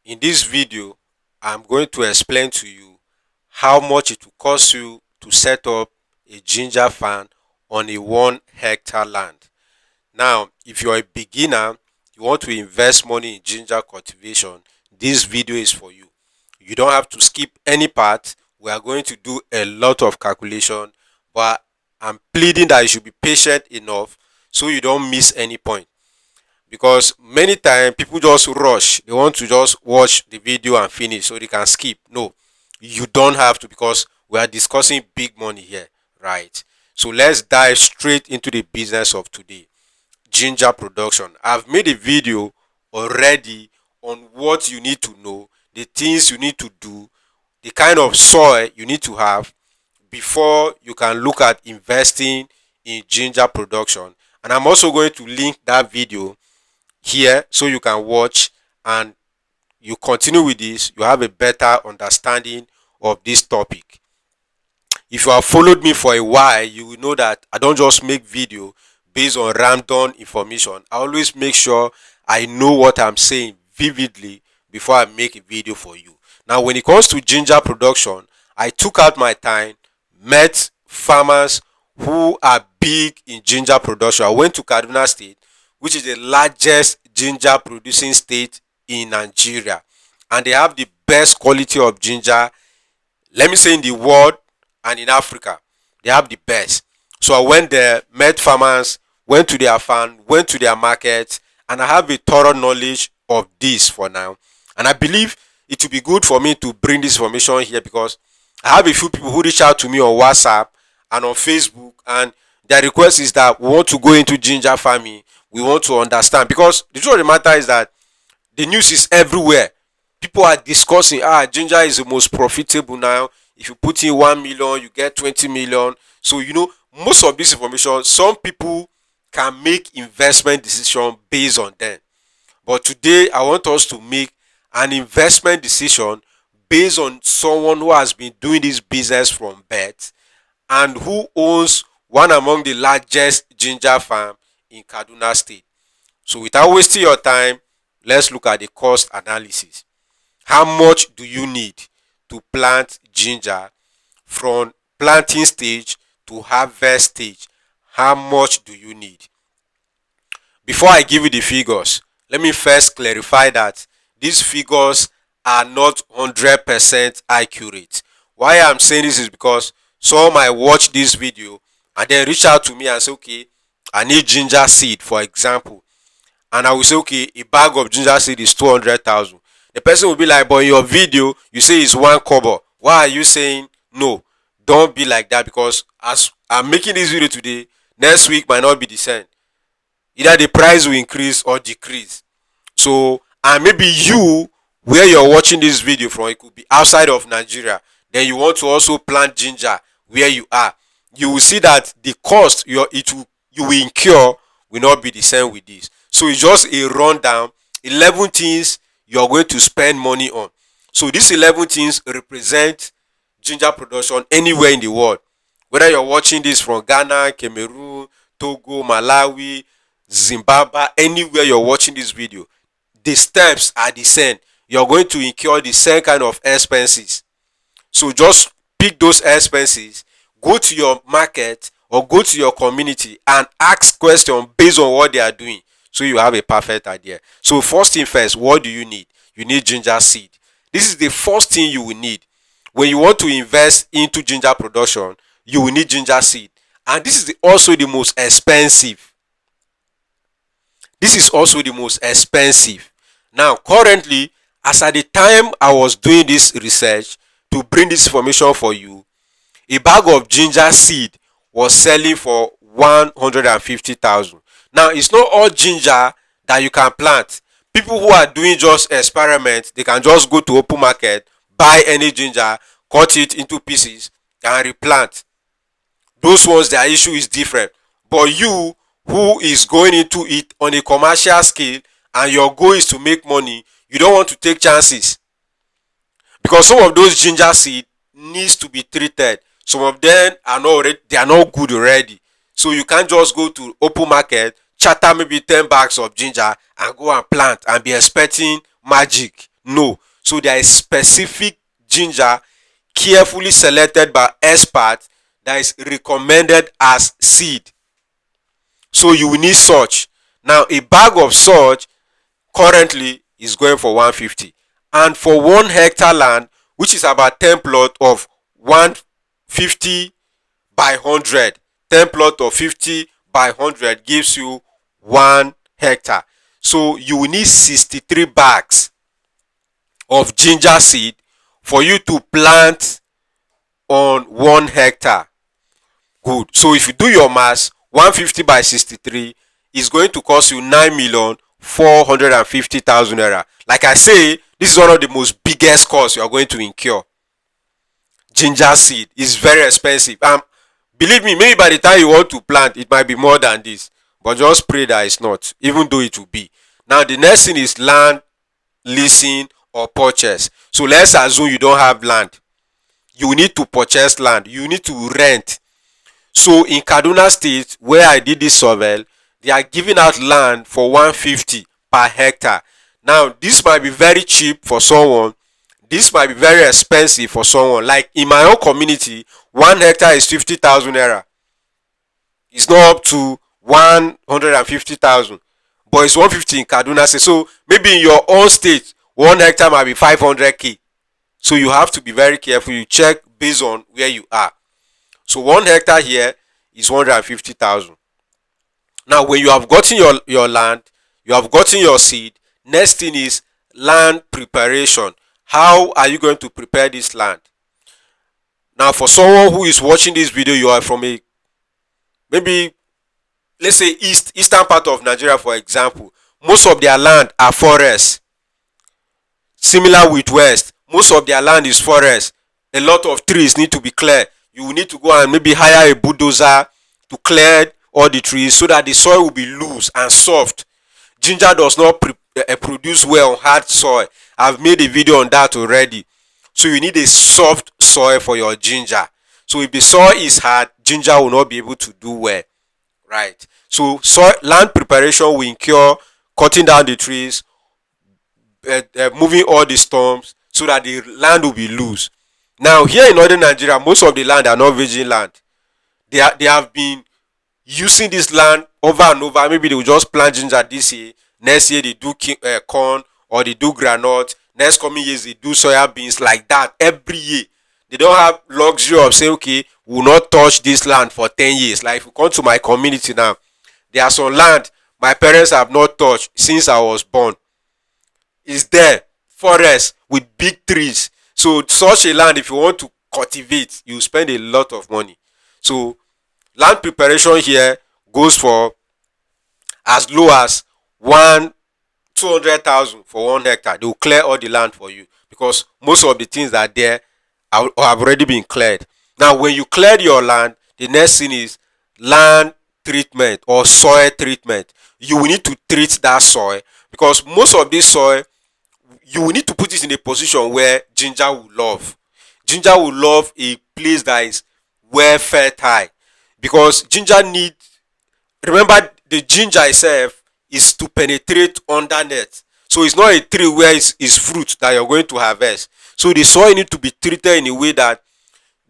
In this video, I'm going to explain to you how much it will cost you to set up a ginger farm on a 1 hectare land. Now, if you're a beginner, you want to invest money in ginger cultivation, this video is for you. You don't have to skip any part. We are going to do a lot of calculation, but I'm pleading that you should be patient enough so you don't miss any point, because many times people just rush. They want to just watch the video and finish so they can skip. No, you don't have to, because we are discussing big money here, right? So let's dive straight into the business of today: ginger production. I've made a video already on what you need to know, the things you need to do, the kind of soil you need to have before you can look at investing in ginger production. And I'm also going to link that video here so you can watch, and you continue with this, you have a better understanding of this topic. If you have followed me for a while, you will know that I don't just make video based on random information. I always make sure I know what I'm saying vividly before I make a video for you. Now, when it comes to ginger production, I took out my time, met farmers who are big in ginger production. I went to Kaduna State, which is the largest ginger producing state in Nigeria, and they have the best quality of ginger, let me say, in the world and in Africa. They have the best. So I went there, met farmers, went to their farm, went to their market, and I have a thorough knowledge of this for now. And I believe it will be good for me to bring this information here, because I have a few people who reach out to me on WhatsApp and on Facebook, and their request is that we want to go into ginger farming. We want to understand, because the truth of the matter is that the news is everywhere. People are discussing, ginger is the most profitable now. If you put in 1 million, you get 20 million. So most of this information, some people can make investment decision based on them. But today I want us to make an investment decision based on someone who has been doing this business from birth and who owns one among the largest ginger farm in Kaduna State. So without wasting your time, let's look at the cost analysis. How much do you need to plant ginger from planting stage to harvest stage? How much do you need? Before I give you the figures, let me first clarify that these figures are not 100% accurate. Why I'm saying this is because some might watch this video and then reach out to me and say, okay, I need ginger seed, for example. And I will say, okay, a bag of ginger seed is 200,000. The person will be like, but in your video, you say it's 1 kobo. Why are you saying no? Don't be like that, because as I'm making this video today, next week might not be the same. Either the price will increase or decrease. So, and maybe you, where you're watching this video from, it could be outside of Nigeria. Then you want to also plant ginger where you are. You will see that the cost you will incur will not be the same with this. So it's just a rundown. 11 things you are going to spend money on. So these 11 things represent ginger production anywhere in the world. Whether you're watching this from Ghana, Cameroon, Togo, Malawi, Zimbabwe, anywhere you're watching this video, the steps are the same. You're going to incur the same kind of expenses. So just pick those expenses, go to your market or go to your community and ask questions based on what they are doing, so you have a perfect idea. So first thing first, what do you need? You need ginger seed. This is the first thing you will need. When you want to invest into ginger production, you will need ginger seed. And this is also the most expensive. This is also the most expensive. Now, currently, as at the time I was doing this research to bring this information for you, a bag of ginger seed was selling for 150,000. Now, it's not all ginger that you can plant. People who are doing just experiments, they can just go to open market, buy any ginger, cut it into pieces and replant. Those ones, their issue is different. But you, who is going into it on a commercial scale and your goal is to make money, you don't want to take chances, because some of those ginger seed needs to be treated. Some of them are not already, they are not good already. So you can't just go to open market, chatter maybe 10 bags of ginger and go and plant and be expecting magic. No. So there is specific ginger carefully selected by experts that is recommended as seed. So you will need such. Now a bag of such currently is going for 150, and for 1 hectare land, which is about 10 plot of 150 by 100, 10 plot of 50 by 100 gives you 1 hectare. So you will need 63 bags of ginger seed for you to plant on 1 hectare. Good. So if you do your math, 150 by 63 is going to cost you 9,450,000 naira. Like I say, this is one of the most biggest costs you are going to incur. Ginger seed is very expensive. Believe me, maybe by the time you want to plant, it might be more than this. But just pray that it's not, even though it will be. Now the next thing is land leasing or purchase. So let's assume you don't have land. You need to purchase land. You need to rent. So in Kaduna State, where I did this survey, they are giving out land for 150 per hectare. Now this might be very cheap for someone. This might be very expensive for someone. Like in my own community, 1 hectare is 50,000 naira. It's not up to 150,000, but it's 150 in Kaduna State. So maybe in your own state, 1 hectare might be 500k. So you have to be very careful. You check based on where you are. So 1 hectare here is 150,000. Now when you have gotten your land, you have gotten your seed, next thing is land preparation. How are you going to prepare this land? Now for someone who is watching this video, you are from a, maybe let's say eastern part of Nigeria, for example. Most of their land are forests. Similar with west, most of their land is forest. A lot of trees need to be cleared. You will need to go and maybe hire a bulldozer to clear all the trees so that the soil will be loose and soft. Ginger does not produce well on hard soil. I've made a video on that already. So you need a soft soil for your ginger. So if the soil is hard, ginger will not be able to do well. Right. So land preparation will incur cutting down the trees, moving all the stumps so that the land will be loose. Now here in northern Nigeria, most of the land are not virgin land. They have been using this land over and over. Maybe they will just plant ginger this year, next year they do corn or they do groundnut, next coming years they do soya beans, like that every year. They don't have luxury of saying, okay, we will not touch this land for 10 years. Like if you come to my community now, there are some land my parents have not touched since I was born. It's there, forest with big trees. So such a land, if you want to cultivate, you spend a lot of money. So land preparation here goes for as low as 200,000 for 1 hectare. They will clear all the land for you because most of the things that are there have already been cleared. Now when you clear your land, the next thing is land treatment or soil treatment. You will need to treat that soil because most of this soil, you will need to put it in a position where ginger will love. Ginger will love a place that is well fertile because ginger needs, remember the ginger itself is to penetrate under net. So it's not a tree where it's fruit that you're going to harvest. So the soil need to be treated in a way that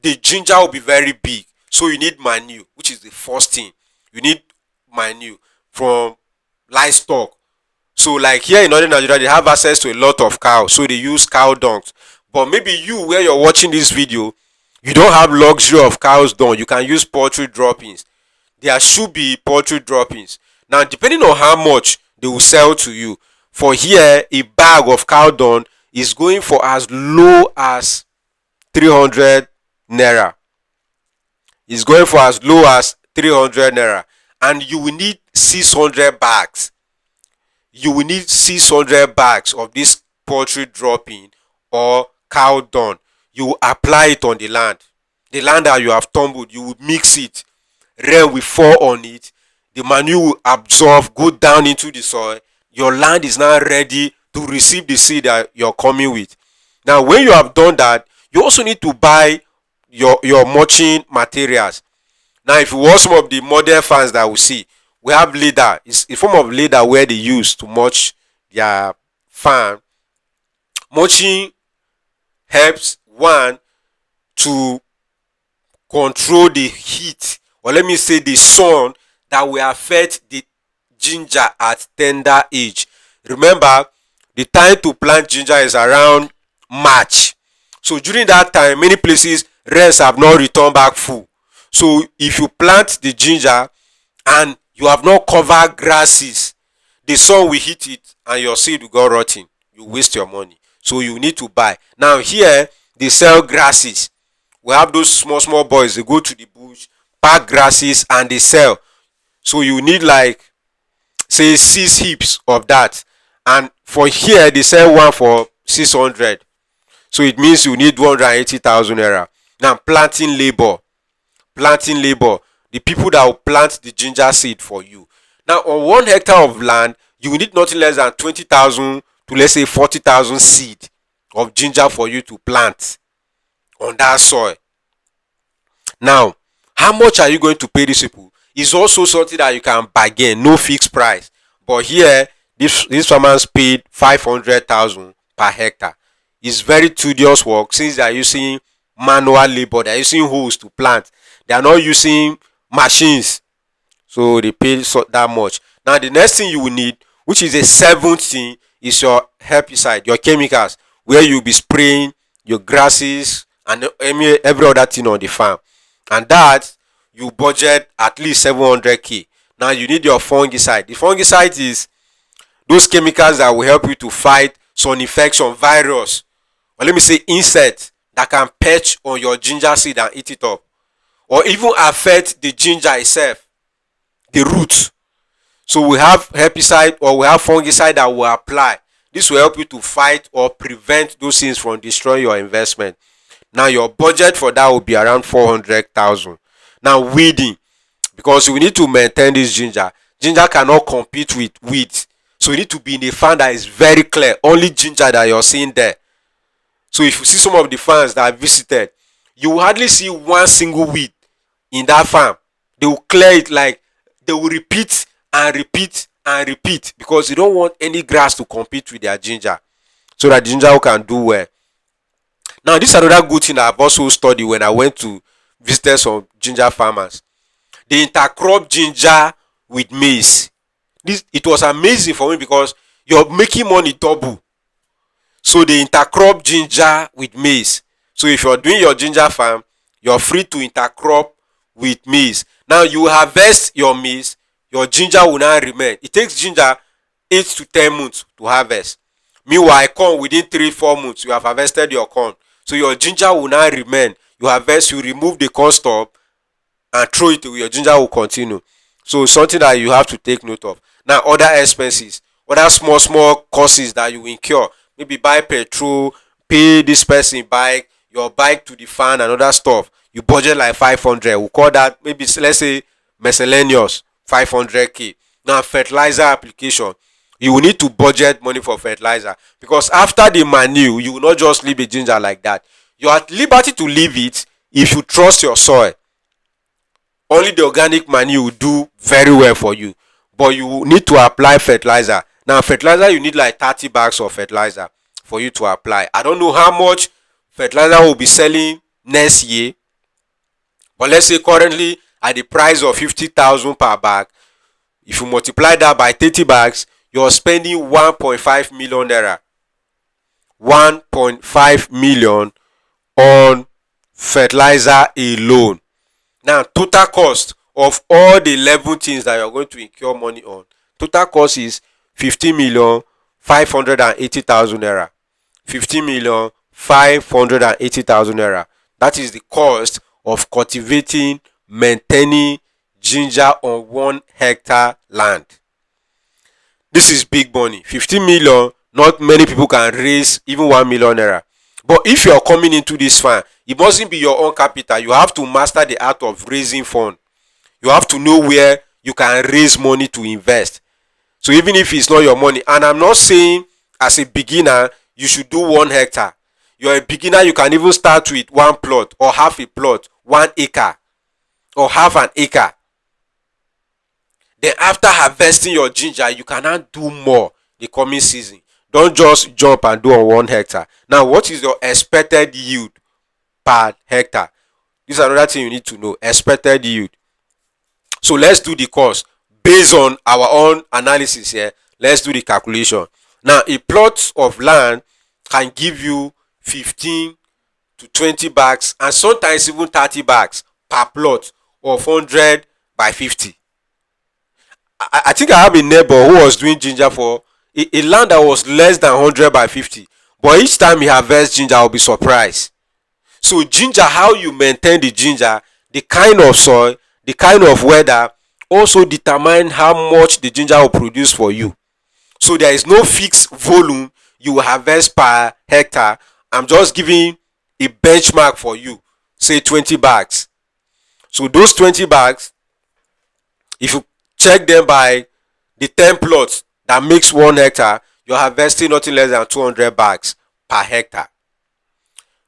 the ginger will be very big. So you need manure, which is the first thing. You need manure from livestock. So like here in northern Nigeria, they have access to a lot of cows, so they use cow dung. But maybe you, where you're watching this video, you don't have luxury of cow's dung. You can use poultry droppings. There should be poultry droppings. Now depending on how much they will sell to you, for here a bag of cow dung is going for as low as 300 naira. It's going for as low as 300 naira, and you will need 600 bags. You will need 600 bags of this poultry dropping or cow dung. You will apply it on the land that you have tumbled. You will mix it, rain will fall on it, the manure will absorb, go down into the soil. Your land is now ready to receive the seed that you're coming with. Now when you have done that, you also need to buy your mulching materials. Now if you watch some of the modern farms that we see, we have leather. It's a form of leather where they use to mulch their farm. Mulching helps one to control the heat, or let me say the sun, that will affect the ginger at tender age. Remember, the time to plant ginger is around March. So during that time, many places rains have not returned back full. So if you plant the ginger and you have not covered grasses, the sun will hit it and your seed will go rotten. You waste your money. So you need to buy. Now here they sell grasses. We have those small small boys, they go to the bush, pack grasses and they sell. So you need like say 6 heaps of that, and for here they sell one for 600. So it means you need 180,000 naira. Now planting labor, the people that will plant the ginger seed for you. Now on 1 hectare of land you need nothing less than 20,000 to let's say 40,000 seed of ginger for you to plant on that soil. Now, how much are you going to pay these people? Is also something that you can bargain, no fixed price. But here, these farmers paid 500,000 per hectare. It's very tedious work since they are using manual labor. They are using hoes to plant. They are not using machines, so they pay that much. Now the next thing you will need, which is a seventh thing, is your herbicide, your chemicals, where you'll be spraying your grasses and every other thing on the farm. And that you budget at least 700k. Now you need your fungicide. The fungicide is those chemicals that will help you to fight some infection, virus, or let me say insect that can perch on your ginger seed and eat it up, or even affect the ginger itself, the roots. So we have herbicide or we have fungicide that will apply. This will help you to fight or prevent those things from destroying your investment. Now your budget for that will be around 400,000. Now weeding, because you need to maintain this ginger. Ginger cannot compete with weeds. So you need to be in a farm that is very clear. Only ginger that you're seeing there. So if you see some of the farms that I visited, you will hardly see one single weed in that farm. They will clear it, like they will repeat and repeat and repeat, because they don't want any grass to compete with their ginger, so that the ginger can do well. Now this is another good thing I've also studied when I went to visit some ginger farmers. They intercrop ginger with maize. It was amazing for me because you're making money double. So they intercrop ginger with maize. So if you're doing your ginger farm, you're free to intercrop with maize. Now you harvest your maize, your ginger will now remain. It takes ginger 8 to 10 months to harvest. Meanwhile, corn, within 3-4 months, you have harvested your corn. So your ginger will now remain. You harvest, you remove the corn stalk and throw it away. Your ginger will continue. So something that you have to take note of. Now other expenses, other small costs that you incur. Maybe buy petrol, pay this person bike, your bike to the farm and other stuff. You budget like 500. We'll call that maybe, let's say, miscellaneous 500k. Now fertilizer application, you will need to budget money for fertilizer, because after the manure you will not just leave a ginger like that. You are at liberty to leave it if you trust your soil. Only the organic manure will do very well for you, but you need to apply fertilizer. Now fertilizer, you need like 30 bags of fertilizer for you to apply. I don't know how much fertilizer will be selling next year, but let's say currently at the price of 50,000 per bag, if you multiply that by 30 bags, you're spending 1.5 million naira. 1.5 million on fertilizer alone. Now total cost of all the 11 things that you're going to incur money on, total cost is 15,580,000 naira. 15,580,000 naira. That is the cost of cultivating, maintaining ginger on 1 hectare land. This is big money. 15 million, not many people can raise even 1 million naira. But if you are coming into this farm, it mustn't be your own capital. You have to master the art of raising fund. You have to know where you can raise money to invest. So even if it's not your money, and I'm not saying as a beginner you should do 1 hectare. You're a beginner, you can even start with one plot or half a plot, 1 acre or half an acre. Then after harvesting your ginger, you cannot do more the coming season. Don't just jump and do on 1 hectare. Now, what is your expected yield per hectare? This is another thing you need to know. Expected yield. So let's do the cost based on our own analysis here. Let's do the calculation. Now, a plot of land can give you 15 to 20 bags and sometimes even 30 bags per plot of 100 by 50. I think I have a neighbor who was doing ginger for a land that was less than 100 by 50. But each time he harvests ginger, I'll be surprised. So ginger, how you maintain the ginger, the kind of soil, the kind of weather also determine how much the ginger will produce for you. So there is no fixed volume you will harvest per hectare. I'm just giving a benchmark for you. Say 20 bags. So those 20 bags, if you check them by the 10 plots that makes 1 hectare, you're harvesting nothing less than 200 bags per hectare.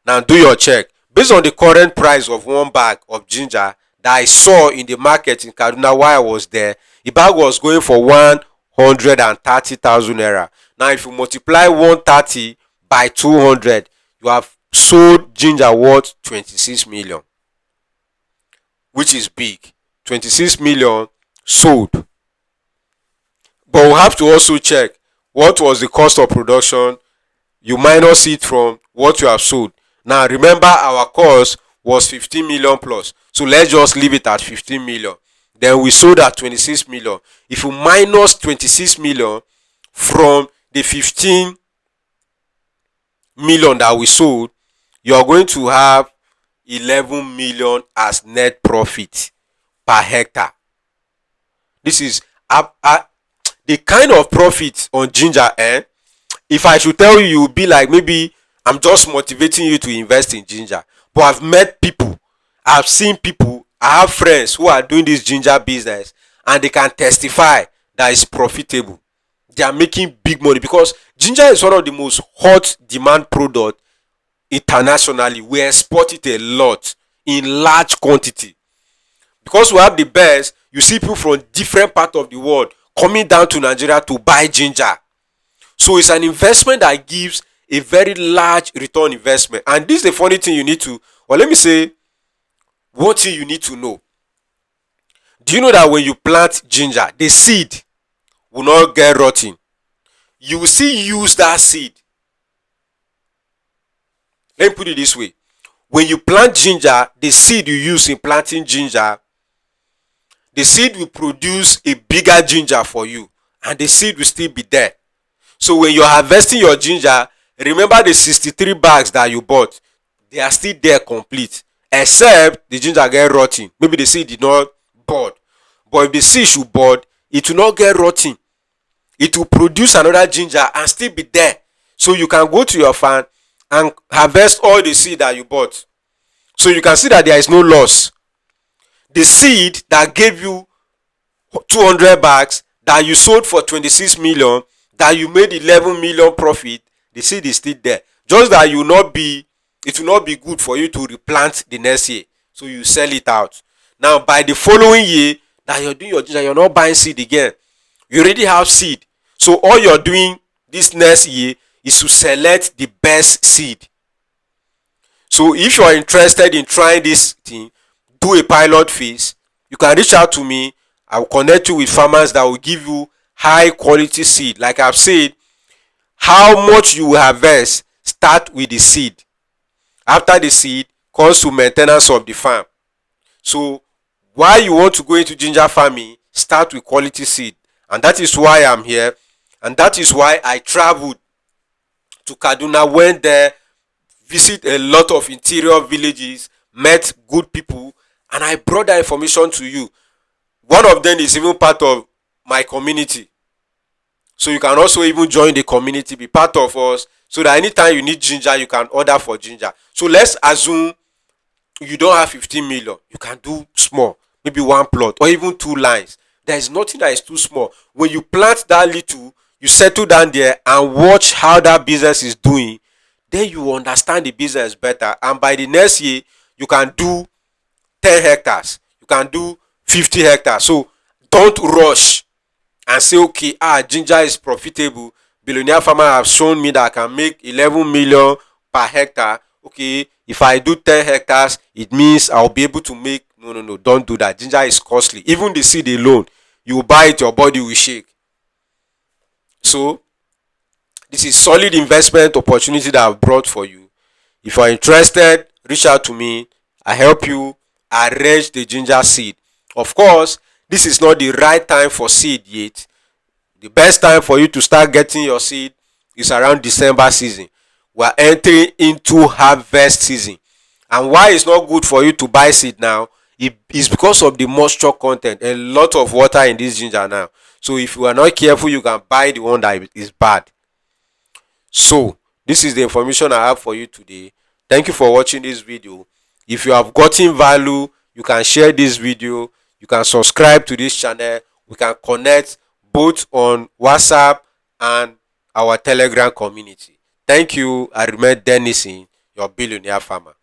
Now do your check. Based on the current price of 1 bag of ginger that I saw in the market in Kaduna while I was there, the bag was going for 130,000 naira. Now if you multiply 130 by 200, you have sold ginger worth 26 million, which is big. 26 million sold. But we have to also check what was the cost of production. You minus it from what you have sold. Now remember, our cost was 15 million plus. So let's just leave it at 15 million. Then we sold at 26 million. If you minus 26 million from the 15 million that we sold, you are going to have 11 million as net profit per hectare. This is the kind of profit on ginger. If I should tell you, you will be like, maybe I'm just motivating you to invest in ginger. But I've met people, I've seen people, I have friends who are doing this ginger business and they can testify that it's profitable. They are making big money because ginger is one of the most hot demand product internationally. We export it a lot in large quantity. Because we have the best, you see people from different parts of the world coming down to Nigeria to buy ginger. So it's an investment that gives a very large return investment. And this is the funny thing you need to, or let me say, one thing you need to know. Do you know that when you plant ginger, the seed will not get rotten? You will still use that seed. Let me put it this way. When you plant ginger, the seed you use in planting ginger, the seed will produce a bigger ginger for you, and the seed will still be there. So when you're harvesting your ginger, remember the 63 bags that you bought, they are still there complete, except the ginger get rotten. Maybe the seed did not bud. But if the seed should bud, it will not get rotten. It will produce another ginger and still be there. So you can go to your farm and harvest all the seed that you bought. So you can see that there is no loss. The seed that gave you 200 bags that you sold for 26 million, that you made 11 million profit, the seed is still there. Just that it will not be good for you to replant the next year. So you sell it out. Now by the following year that you're doing your ginger, you're not buying seed again. You already have seed. So all you're doing this next year is to select the best seed. So if you are interested in trying this thing, do a pilot phase, you can reach out to me. I will connect you with farmers that will give you high quality seed. Like I've said, how much you will harvest start with the seed. After the seed comes to maintenance of the farm. So why you want to go into ginger farming, start with quality seed. And that is why I'm here. And that is why I traveled to Kaduna, went there, visit a lot of interior villages, met good people, and I brought that information to you. One of them is even part of my community. So you can also even join the community, be part of us, so that anytime you need ginger, you can order for ginger. So let's assume you don't have 15 million. You can do small, maybe 1 plot or even 2 lines. There is nothing that is too small. When you plant that little, you settle down there and watch how that business is doing. Then you understand the business better. And by the next year, you can do 10 hectares. You can do 50 hectares. So don't rush and say, okay, ginger is profitable. billionaire farmer have shown me that I can make 11 million per hectare. Okay, if I do 10 hectares, it means I'll be able to make. No, no, no, don't do that. Ginger is costly. Even the seed alone, you buy it, your body will shake. So this is solid investment opportunity that I've brought for you. If you are interested, reach out to me. I help you arrange the ginger seed. Of course, this is not the right time for seed yet. The best time for you to start getting your seed is around December season. We are entering into harvest season. And why it's not good for you to buy seed now? It is because of the moisture content. A lot of water in this ginger now. So if you are not careful, you can buy the one that is bad. So this is the information I have for you today. Thank you for watching this video. If you have gotten value, you can share this video, you can subscribe to this channel. We can connect both on WhatsApp and our Telegram community. Thank you. I remain Dennison, your billionaire farmer.